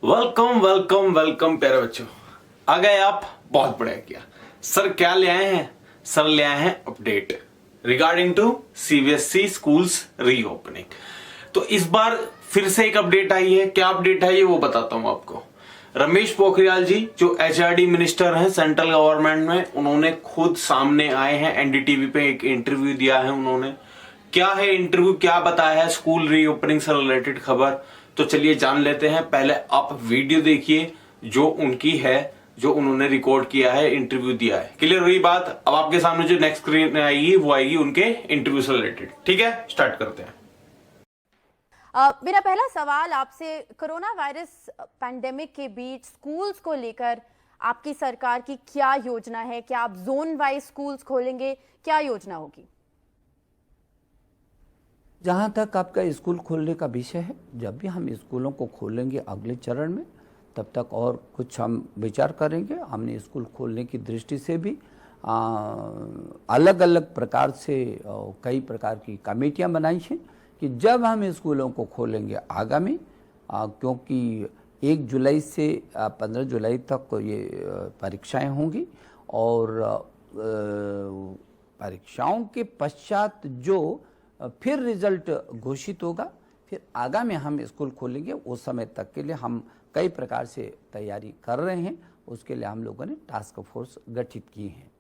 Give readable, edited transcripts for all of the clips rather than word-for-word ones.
Welcome welcome welcome प्यारे बच्चों, आ गए आप। बहुत बढ़िया किया सर। क्या ले आए हैं सर? ले आए हैं update regarding to CBSE schools reopening. तो इस बार फिर से एक अपडेट आई है। क्या अपडेट आई है वो बताता हूं आपको। रमेश पोखरियाल जी जो एचआरडी मिनिस्टर हैं सेंट्रल गवर्नमेंट में, उन्होंने खुद सामने आए हैं। एनडीटीवी पे एक इंटरव्यू दिया है उन्होंने। क्या है इंटरव्यू, क्या बताया है स्कूल रीओपनिंग से रिलेटेड खबर, तो चलिए जान लेते हैं। पहले आप वीडियो देखिए जो उनकी है, जो उन्होंने रिकॉर्ड किया है, इंटरव्यू दिया है। क्लियर हुई बात? अब आपके सामने जो नेक्स्ट स्क्रीन आएगी वो आएगी उनके इंटरव्यू से रिलेटेड। ठीक है, स्टार्ट करते हैं। मेरा पहला सवाल आपसे, कोरोना वायरस पैंडेमिक के बीच स्कूल्स को लेकर आपकी सरकार की क्या योजना है? क्या आप जोन वाइज स्कूल्स खोलेंगे? क्या योजना होगी? जहाँ तक आपका स्कूल खोलने का विषय है, जब भी हम स्कूलों को खोलेंगे अगले चरण में, तब तक और कुछ हम विचार करेंगे। हमने स्कूल खोलने की दृष्टि से भी अलग अलग प्रकार से कई प्रकार की कमेटियाँ बनाई हैं कि जब हम स्कूलों को खोलेंगे आगामी, क्योंकि 1 जुलाई से 15 जुलाई तक ये परीक्षाएं होंगी और परीक्षाओं के पश्चात जो फिर रिजल्ट घोषित होगा, फिर आगामी हम स्कूल खोलेंगे। उस समय तक के लिए हम कई प्रकार से तैयारी कर रहे हैं। उसके लिए हम लोगों ने टास्क फोर्स गठित की है।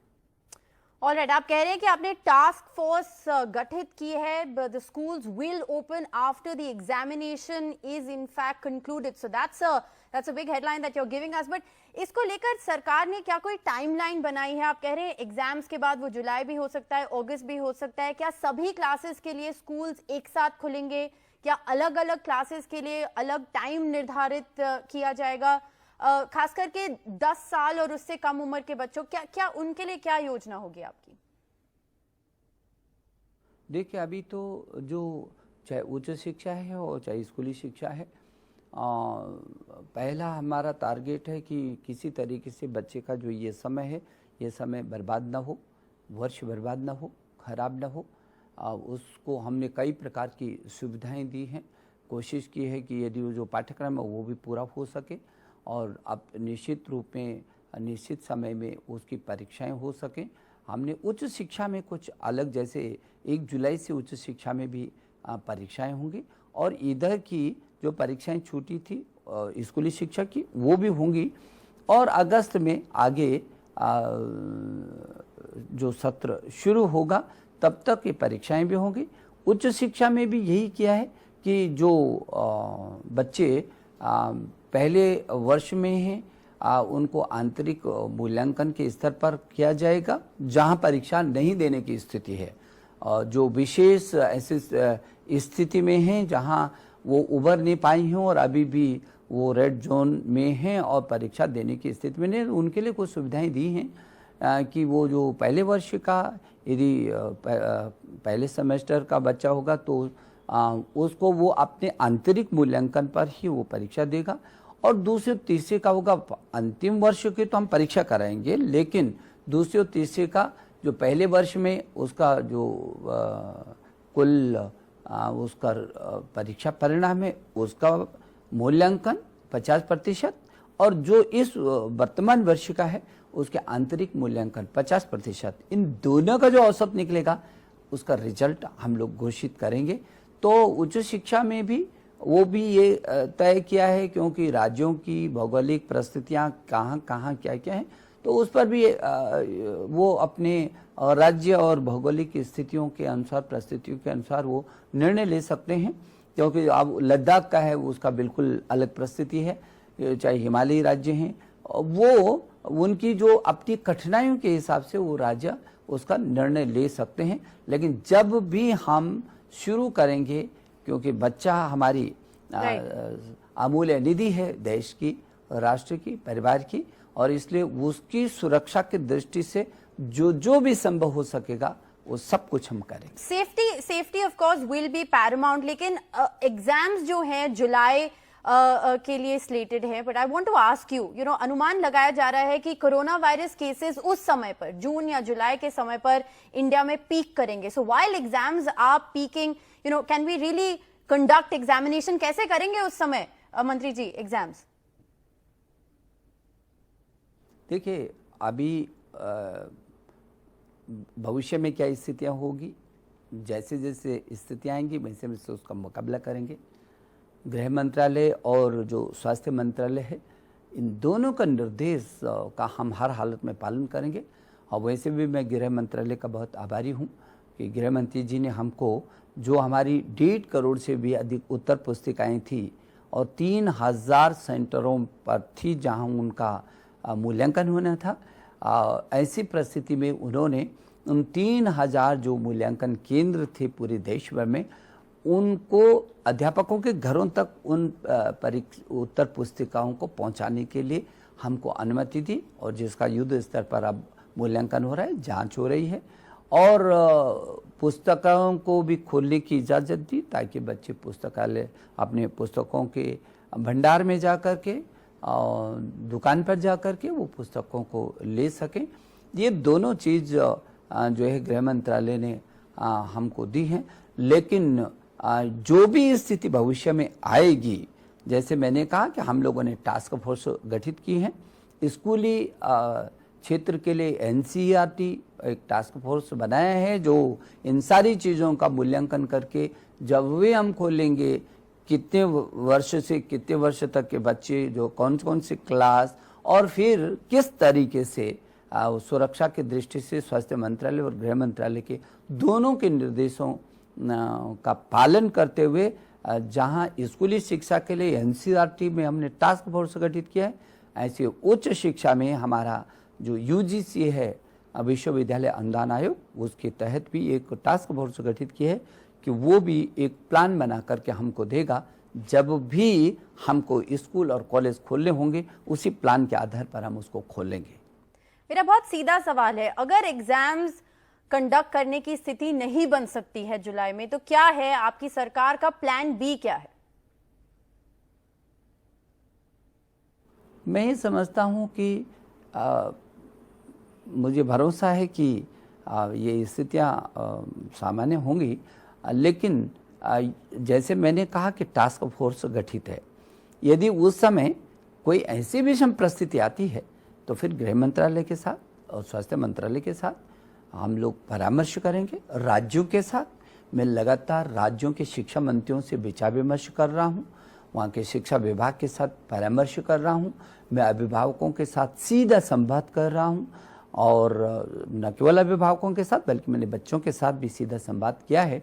ऑलराइट, आप कह रहे हैं कि आपने टास्क फोर्स गठित की है। The schools will open after the examination is in fact concluded, so that's a big headline that you are giving us. But इसको लेकर सरकार ने क्या कोई टाइमलाइन बनाई है? आप कह रहे हैं एग्जाम्स के बाद वो जुलाई भी हो सकता है, अगस्त भी हो सकता है। क्या सभी क्लासेस के लिए स्कूल्स एक साथ खुलेंगे? क्या अलग अलग क्लासेस के लिए अलग टाइम निर्धारित किया जाएगा? खास करके 10 साल और उससे कम उम्र के बच्चों, क्या उनके लिए क्या योजना होगी आपकी? देखिए, अभी तो जो चाहे उच्च शिक्षा है और चाहे स्कूली शिक्षा है, पहला हमारा टारगेट है कि किसी तरीके से बच्चे का जो ये समय है, ये समय बर्बाद ना हो, वर्ष बर्बाद ना हो, खराब ना हो। उसको हमने कई प्रकार की सुविधाएं दी हैं। कोशिश की है कि यदि वो जो पाठ्यक्रम है वो भी पूरा हो सके और अब निश्चित रूप में निश्चित समय में उसकी परीक्षाएं हो सकें। हमने उच्च शिक्षा में कुछ अलग, जैसे 1 जुलाई से उच्च शिक्षा में भी परीक्षाएं होंगी और इधर की जो परीक्षाएं छूटी थी स्कूली शिक्षा की, वो भी होंगी। और अगस्त में आगे जो सत्र शुरू होगा तब तक ये परीक्षाएं भी होंगी। उच्च शिक्षा में भी यही किया है कि जो बच्चे पहले वर्ष में हैं उनको आंतरिक मूल्यांकन के स्तर पर किया जाएगा। जहां परीक्षा नहीं देने की स्थिति है, जो विशेष ऐसी स्थिति में हैं जहां वो उभर नहीं पाई हों और अभी भी वो रेड जोन में हैं और परीक्षा देने की स्थिति में नहीं, उनके लिए कुछ सुविधाएं दी हैं कि वो जो पहले वर्ष का यदि पहले सेमेस्टर का बच्चा होगा तो उसको वो अपने आंतरिक मूल्यांकन पर ही वो परीक्षा देगा। और दूसरे तीसरे का होगा, अंतिम वर्ष की तो हम परीक्षा कराएंगे, लेकिन दूसरे और तीसरे का जो पहले वर्ष में उसका जो कुल उसका परीक्षा परिणाम है उसका मूल्यांकन 50% और जो इस वर्तमान वर्ष का है उसके आंतरिक मूल्यांकन 50%। इन दोनों का जो औसत निकलेगा उसका रिजल्ट हम लोग घोषित करेंगे। तो उच्च शिक्षा में भी वो भी ये तय किया है, क्योंकि राज्यों की भौगोलिक परिस्थितियाँ कहाँ कहाँ क्या क्या हैं, तो उस पर भी वो अपने राज्य और भौगोलिक स्थितियों के अनुसार, परिस्थितियों के अनुसार वो निर्णय ले सकते हैं। क्योंकि अब लद्दाख का है, उसका बिल्कुल अलग परिस्थिति है, चाहे हिमालयी राज्य हैं, वो उनकी जो अपनी कठिनाइयों के हिसाब से वो राज्य उसका निर्णय ले सकते हैं। लेकिन जब भी हम शुरू करेंगे, क्योंकि बच्चा हमारी अमूल्य निधि है, देश की, राष्ट्र की, परिवार की, और इसलिए उसकी सुरक्षा की दृष्टि से जो भी संभव हो सकेगा वो सब कुछ हम करेंगे। Safety of course will be paramount, लेकिन एग्जाम्स जो हैं जुलाई के लिए स्लेटेड है। But I want to ask you, अनुमान लगाया जा रहा है कि कोरोना वायरस केसेस उस समय पर जून या जुलाई के समय पर इंडिया में पीक करेंगे। So while exams are peaking, can we really conduct examination? कैसे करेंगे उस समय मंत्री जी एग्जाम्स? देखिए, अभी भविष्य में क्या स्थितियां होगी, जैसे जैसे स्थितियां आएंगी वैसे वैसे उसका मुकाबला करेंगे। गृह मंत्रालय और जो स्वास्थ्य मंत्रालय है, इन दोनों का निर्देश का हम हर हालत में पालन करेंगे। और वैसे भी मैं गृह मंत्रालय का बहुत आभारी हूँ कि गृह मंत्री जी ने हमको जो हमारी 1.5 करोड़ से भी अधिक उत्तर पुस्तिकाएँ थी और 3000 सेंटरों पर थी जहाँ उनका मूल्यांकन होना था, ऐसी परिस्थिति में उन्होंने उन 3000 जो मूल्यांकन केंद्र थे पूरे देश भर में, उनको अध्यापकों के घरों तक उन उत्तर पुस्तिकाओं को पहुंचाने के लिए हमको अनुमति दी, और जिसका युद्ध स्तर पर अब मूल्यांकन हो रहा है, जांच हो रही है, और पुस्तकों को भी खोलने की इजाज़त दी ताकि बच्चे पुस्तकालय अपने पुस्तकों के भंडार में जा कर के दुकान पर जा कर के वो पुस्तकों को ले सकें। ये दोनों चीज़ जो है गृह मंत्रालय ने हमको दी हैं। लेकिन जो भी स्थिति भविष्य में आएगी, जैसे मैंने कहा कि हम लोगों ने टास्क फोर्स गठित की है, स्कूली क्षेत्र के लिए एनसीईआरटी एक टास्क फोर्स बनाया है जो इन सारी चीज़ों का मूल्यांकन करके जब भी हम खोलेंगे, कितने वर्ष से कितने वर्ष तक के बच्चे, जो कौन कौन सी क्लास, और फिर किस तरीके से सुरक्षा की दृष्टि से स्वास्थ्य मंत्रालय और गृह मंत्रालय के दोनों के निर्देशों का पालन करते हुए जहां स्कूली शिक्षा के लिए एनसीईआरटी में हमने टास्क फोर्स गठित किया है, ऐसे उच्च शिक्षा में हमारा जो यूजीसी है, विश्वविद्यालय अनुदान आयोग, उसके तहत भी एक टास्क फोर्स गठित की है कि वो भी एक प्लान बना करके हमको देगा। जब भी हमको स्कूल और कॉलेज खोलने होंगे, उसी प्लान के आधार पर हम उसको खोलेंगे। मेरा बहुत सीधा सवाल है, अगर एग्जाम्स कंडक्ट करने की स्थिति नहीं बन सकती है जुलाई में, तो क्या है आपकी सरकार का प्लान बी, क्या है? मैं ये समझता हूँ कि मुझे भरोसा है कि ये स्थितियाँ सामान्य होंगी, लेकिन जैसे मैंने कहा कि टास्क फोर्स गठित है, यदि उस समय कोई ऐसी विषम परिस्थिति आती है तो फिर गृह मंत्रालय के साथ और स्वास्थ्य मंत्रालय के साथ हम लोग परामर्श करेंगे। राज्यों के साथ मैं लगातार राज्यों के शिक्षा मंत्रियों से विचार विमर्श कर रहा हूँ, वहाँ के शिक्षा विभाग के साथ परामर्श कर रहा हूँ, मैं अभिभावकों के साथ सीधा संवाद कर रहा हूँ, और न केवल अभिभावकों के साथ बल्कि मैंने बच्चों के साथ भी सीधा संवाद किया है,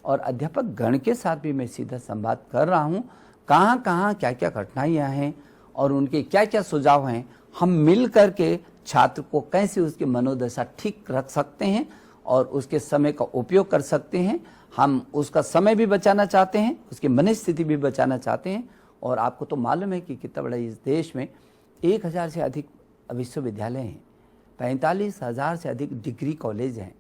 और अध्यापक गण के साथ भी मैं सीधा संवाद कर रहा हूँ। कहाँ कहाँ क्या क्या कठिनाइयाँ हैं और उनके क्या क्या सुझाव हैं, हम मिल करके छात्र को कैसे उसकी मनोदशा ठीक रख सकते हैं और उसके समय का उपयोग कर सकते हैं। हम उसका समय भी बचाना चाहते हैं, उसकी मनस्थिति भी बचाना चाहते हैं। और आपको तो मालूम है कि कितना बड़ा इस देश में 1000 से अधिक विश्वविद्यालय हैं, 45,000 से अधिक डिग्री कॉलेज हैं,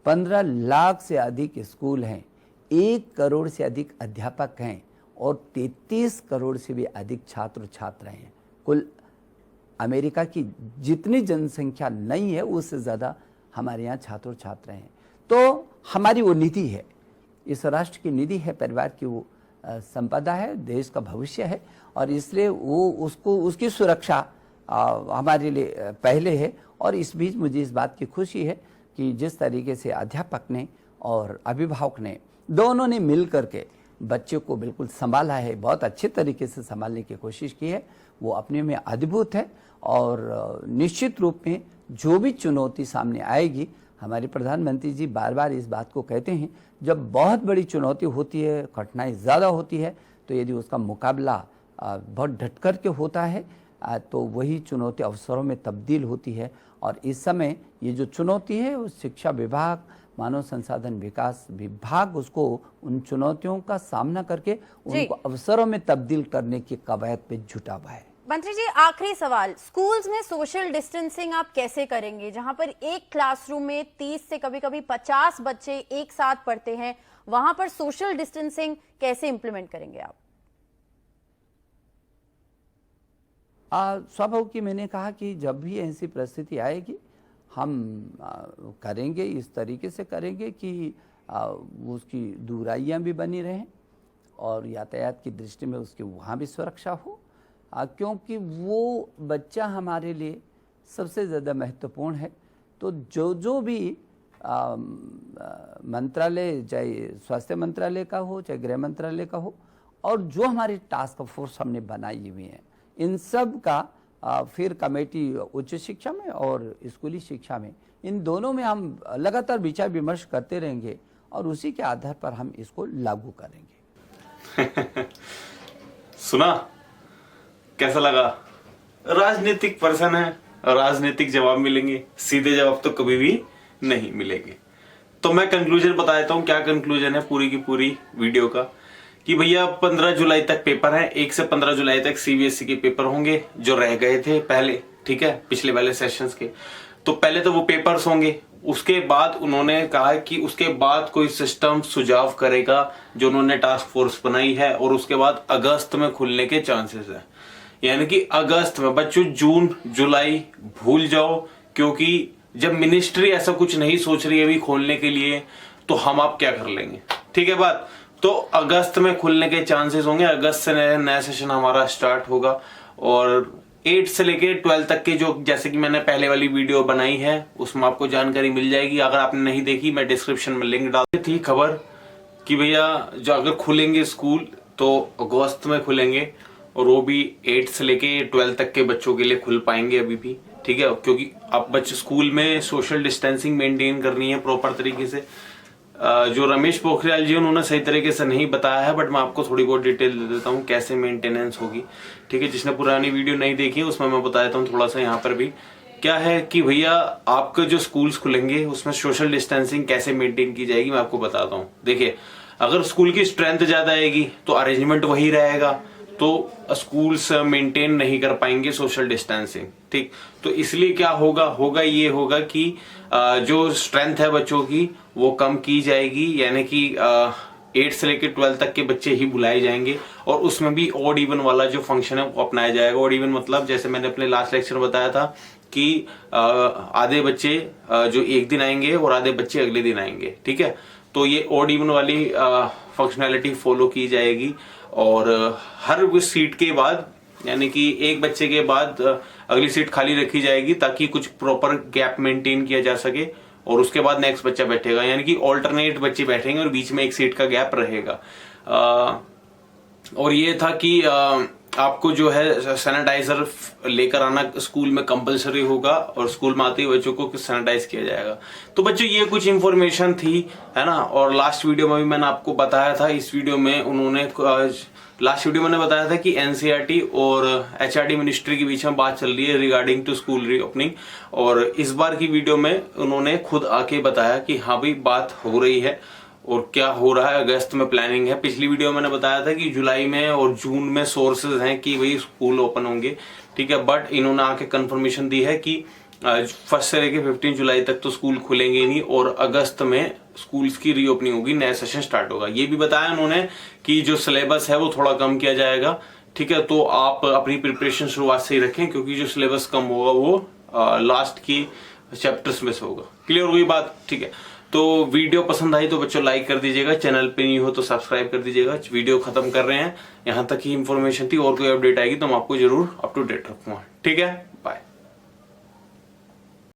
15 लाख से अधिक स्कूल हैं, 1 करोड़ से अधिक अध्यापक हैं और 33 करोड़ से भी अधिक छात्र छात्राएं हैं। कुल अमेरिका की जितनी जनसंख्या नहीं है उससे ज़्यादा हमारे यहाँ छात्र छात्राएं हैं। तो हमारी वो निधि है, इस राष्ट्र की निधि है, परिवार की वो संपदा है, देश का भविष्य है, और इसलिए वो उसको उसकी सुरक्षा हमारे लिए पहले है। और इस बीच मुझे इस बात की खुशी है कि जिस तरीके से अध्यापक ने और अभिभावक ने दोनों ने मिल करके बच्चे को बिल्कुल संभाला है, बहुत अच्छे तरीके से संभालने की कोशिश की है, वो अपने में अद्भुत है। और निश्चित रूप में जो भी चुनौती सामने आएगी, हमारे प्रधानमंत्री जी बार बार इस बात को कहते हैं, जब बहुत बड़ी चुनौती होती है, कठिनाई ज़्यादा होती है, तो यदि उसका मुकाबला बहुत डट कर के होता है तो वही चुनौती अवसरों में तब्दील होती है। और इस समय ये जो चुनौती है वो शिक्षा विभाग, मानव संसाधन विकास विभाग उसको उन चुनौतियों का सामना करके उनको अवसरों में तब्दील करने की कवायद पे जुटा हुआ है। मंत्री जी, आखिरी सवाल, स्कूल्स में सोशल डिस्टेंसिंग आप कैसे करेंगे? जहां पर एक क्लासरूम में 30 से कभी कभी 50 बच्चे एक साथ पढ़ते हैं, वहां पर सोशल डिस्टेंसिंग कैसे इंप्लीमेंट करेंगे आप? स्वाभाविक कि मैंने कहा कि जब भी ऐसी परिस्थिति आएगी हम करेंगे, इस तरीके से करेंगे कि उसकी दूरियां भी बनी रहें और यातायात की दृष्टि में उसकी वहाँ भी सुरक्षा हो, क्योंकि वो बच्चा हमारे लिए सबसे ज़्यादा महत्वपूर्ण है। तो जो भी मंत्रालय, चाहे स्वास्थ्य मंत्रालय का हो, चाहे गृह मंत्रालय का हो, और जो हमारी टास्क फोर्स हमने बनाई हुई है, इन सब का फिर कमेटी उच्च शिक्षा में और स्कूली शिक्षा में, इन दोनों में हम लगातार विचार विमर्श करते रहेंगे और उसी के आधार पर हम इसको लागू करेंगे। सुना, कैसा लगा? राजनीतिक पर्सन है, राजनीतिक जवाब मिलेंगे, सीधे जवाब तो कभी भी नहीं मिलेंगे। तो मैं कंक्लूजन बता देता हूँ। क्या कंक्लूजन है पूरी की पूरी वीडियो का, कि भैया 15 जुलाई तक पेपर है। 1 से 15 जुलाई तक सीबीएसई के पेपर होंगे जो रह गए थे पहले, ठीक है, पिछले वाले सेशंस के। तो पहले तो वो पेपर्स होंगे, उसके बाद उन्होंने कहा कि उसके बाद कोई सिस्टम सुझाव करेगा जो उन्होंने टास्क फोर्स बनाई है, और उसके बाद अगस्त में खुलने के चांसेस है। यानी कि अगस्त में। बच्चों जून जुलाई भूल जाओ, क्योंकि जब मिनिस्ट्री ऐसा कुछ नहीं सोच रही है अभी खोलने के लिए, तो हम आप क्या कर लेंगे? ठीक है बात। तो अगस्त में खुलने के चांसेस होंगे। अगस्त से नया सेशन हमारा स्टार्ट होगा, और 8 से लेके 12 तक के जो, जैसे कि मैंने पहले वाली वीडियो बनाई है उसमें आपको जानकारी मिल जाएगी। अगर आपने नहीं देखी, मैं डिस्क्रिप्शन में लिंक डाल दी थी खबर कि भैया जो अगर खुलेंगे स्कूल तो अगस्त में खुलेंगे, और वो भी 8 से लेके 12 तक के बच्चों के लिए खुल पाएंगे अभी भी, ठीक है, क्योंकि अब बच्चे स्कूल में सोशल डिस्टेंसिंग मेंटेन करनी है प्रॉपर तरीके से। जो रमेश पोखरियाल जी उन्होंने सही तरीके से नहीं बताया है, बट मैं आपको थोड़ी बहुत डिटेल दे देता हूँ कैसे मेंटेनेंस होगी, ठीक है। जिसने पुरानी वीडियो नहीं देखी उसमें मैं बता देता हूँ थोड़ा सा यहाँ पर भी। क्या है कि भैया आपके जो स्कूल्स खुलेंगे उसमें सोशल डिस्टेंसिंग कैसे मेंटेन की जाएगी मैं आपको बताता हूँ। देखिए, अगर स्कूल की स्ट्रेंथ ज्यादा आएगी तो अरेंजमेंट वही रहेगा, तो स्कूल्स मेंटेन नहीं कर पाएंगे सोशल डिस्टेंसिंग, ठीक। तो इसलिए क्या होगा ये होगा कि जो स्ट्रेंथ है बच्चों की वो कम की जाएगी, यानी कि 8 से लेकर 12 तक के बच्चे ही बुलाए जाएंगे, और उसमें भी ऑड इवन वाला जो फंक्शन है वो अपनाया जाएगा। ऑड इवन मतलब जैसे मैंने अपने लास्ट लेक्चर में बताया था कि आधे बच्चे जो एक दिन आएंगे और आधे बच्चे अगले दिन आएंगे, ठीक है। तो ये ऑड इवन वाली फंक्शनैलिटी फॉलो की जाएगी, और हर सीट के बाद, यानी कि एक बच्चे के बाद अगली सीट खाली रखी जाएगी ताकि कुछ प्रॉपर गैप मेंटेन किया जा सके, और उसके बाद नेक्स्ट बच्चा बैठेगा, यानी कि ऑल्टरनेट बच्चे बैठेंगे और बीच में एक सीट का गैप रहेगा। और ये था कि आपको जो है सैनिटाइजर लेकर आना स्कूल में कंपलसरी होगा, और स्कूल में आते ही बच्चों को सैनिटाइज किया जाएगा। तो बच्चों ये कुछ इंफॉर्मेशन थी, है ना। और लास्ट वीडियो में भी मैंने आपको बताया था, इस वीडियो में उन्होंने लास्ट वीडियो मैंने बताया था कि एनसीईआरटी और एचआरडी मिनिस्ट्री के बीच में बात चल रही है रिगार्डिंग टू स्कूल रीओपनिंग, और इस बार की वीडियो में उन्होंने खुद आके बताया कि हाँ भाई बात हो रही है और क्या हो रहा है, अगस्त में प्लानिंग है। पिछली वीडियो में मैंने बताया था कि जुलाई में और जून में सोर्सेज हैं कि वही स्कूल ओपन होंगे, ठीक है। बट इन्होंने आके कंफर्मेशन दी है कि 1 से लेके 15 जुलाई तक तो स्कूल खुलेंगे नहीं, और अगस्त में स्कूल्स की रीओपनिंग होगी, नया सेशन स्टार्ट होगा। ये भी बताया उन्होंने कि जो सिलेबस है वो थोड़ा कम किया जाएगा, ठीक है। तो आप अपनी प्रिपरेशन शुरुआत से ही रखें, क्योंकि जो सिलेबस कम होगा वो लास्ट की चैप्टर्स में से होगा। क्लियर हो गई बात, ठीक है। तो वीडियो पसंद आई तो बच्चों लाइक कर दीजिएगा, चैनल पे नहीं हो तो सब्सक्राइब कर दीजिएगा। वीडियो खत्म कर रहे हैं, यहाँ तक ही इंफॉर्मेशन थी, और कोई अपडेट आएगी तो मैं आपको जरूर अप टू डेट रखूंगा, ठीक है।